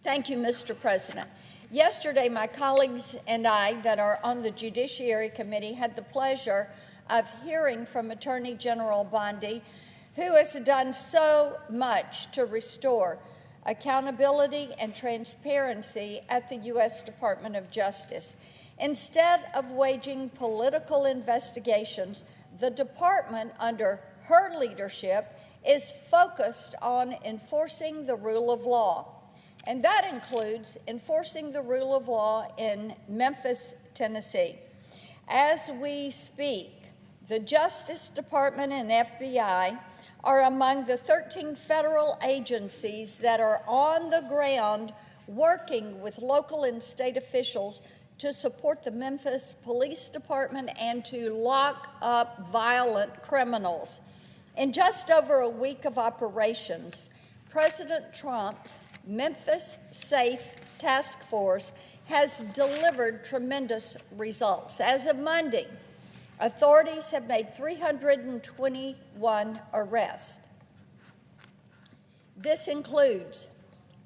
Thank you, Mr. President. Yesterday, my colleagues and I that are on the Judiciary Committee had the pleasure of hearing from Attorney General Bondi, who has done so much to restore accountability and transparency at the U.S. Department of Justice. Instead of waging political investigations, the department, under her leadership, is focused on enforcing the rule of law. And that includes enforcing the rule of law in Memphis, Tennessee. As we speak, the Justice Department and FBI are among the 13 federal agencies that are on the ground working with local and state officials to support the Memphis Police Department and to lock up violent criminals. In just over a week of operations, President Trump's Memphis Safe Task Force has delivered tremendous results. As of Monday, authorities have made 321 arrests. This includes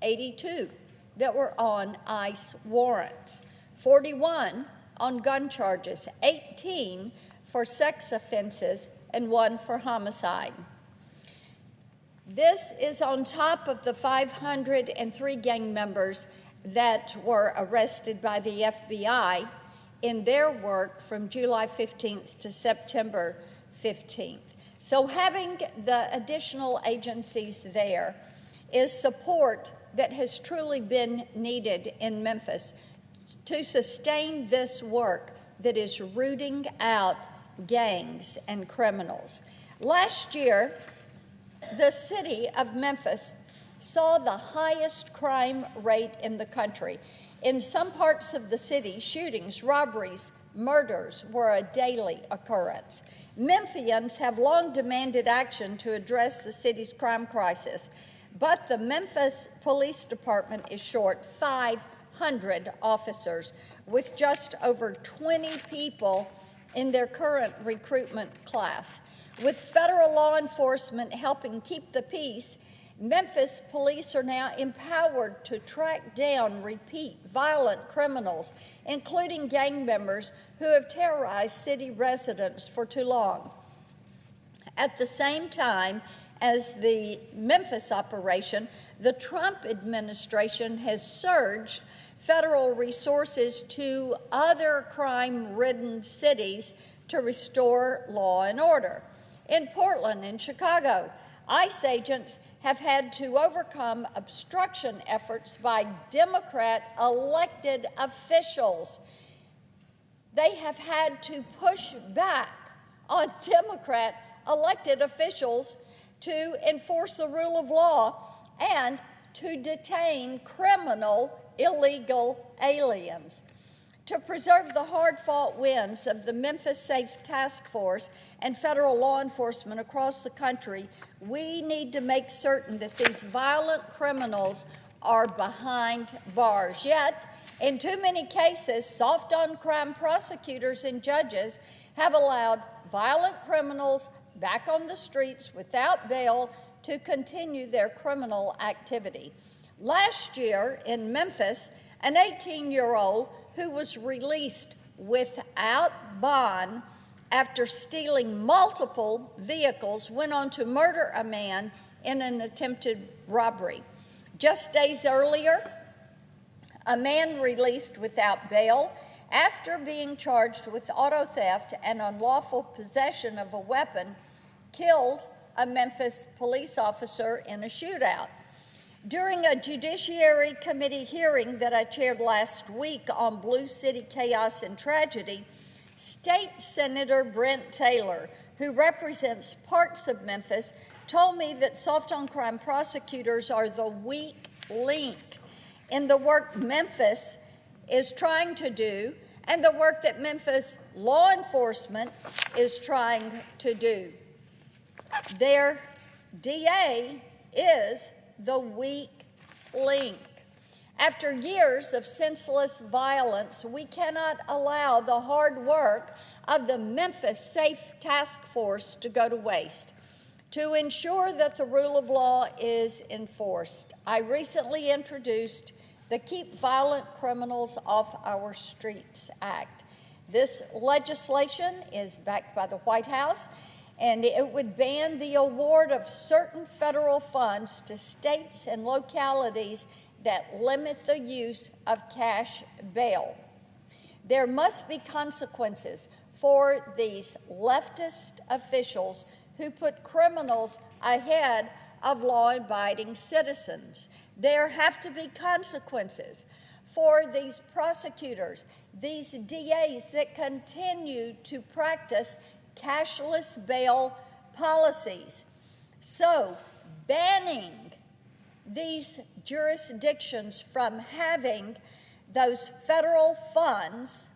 82 that were on ICE warrants, 41 on gun charges, 18 for sex offenses, and 1 for homicide. This is on top of the 503 gang members that were arrested by the FBI in their work from July 15th to September 15th. So having the additional agencies there is support that has truly been needed in Memphis to sustain this work that is rooting out gangs and criminals. Last year, the city of Memphis saw the highest crime rate in the country. In some parts of the city, shootings, robberies, murders were a daily occurrence. Memphians have long demanded action to address the city's crime crisis, but the Memphis Police Department is short 500 officers, with just over 20 people in their current recruitment class. With federal law enforcement helping keep the peace, Memphis police are now empowered to track down repeat violent criminals, including gang members who have terrorized city residents for too long. At the same time as the Memphis operation, the Trump administration has surged federal resources to other crime-ridden cities to restore law and order. In Portland and Chicago, ICE agents have had to overcome obstruction efforts by Democrat elected officials. They have had to push back on Democrat elected officials to enforce the rule of law and to detain criminal illegal aliens. To preserve the hard-fought wins of the Memphis Safe Task Force and federal law enforcement across the country, we need to make certain that these violent criminals are behind bars. Yet, in too many cases, soft-on-crime prosecutors and judges have allowed violent criminals back on the streets without bail to continue their criminal activity. Last year in Memphis, an 18-year-old who was released without bond after stealing multiple vehicles went on to murder a man in an attempted robbery. Just days earlier, a man released without bail after being charged with auto theft and unlawful possession of a weapon killed a Memphis police officer in a shootout. During a Judiciary Committee hearing that I chaired last week on Blue City Chaos and Tragedy, State Senator Brent Taylor, who represents parts of Memphis, told me that soft-on-crime prosecutors are the weak link in the work Memphis is trying to do and the work that Memphis law enforcement is trying to do. Their DA is the weak link. After years of senseless violence, we cannot allow the hard work of the Memphis Safe Task Force to go to waste. To ensure that the rule of law is enforced, I recently introduced the Keep Violent Criminals Off Our Streets Act. This legislation is backed by the White House, and it would ban the award of certain federal funds to states and localities that limit the use of cash bail. There must be consequences for these leftist officials who put criminals ahead of law-abiding citizens. There have to be consequences for these prosecutors, these DAs that continue to practice cashless bail policies. So, banning these jurisdictions from having those federal funds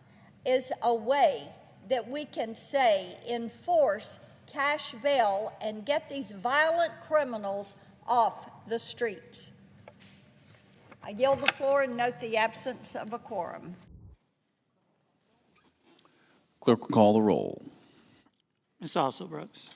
is a way that we can say enforce cash bail and get these violent criminals off the streets. I yield the floor and note the absence of a quorum. Clerk will call the roll. Ms. Alsobrooks.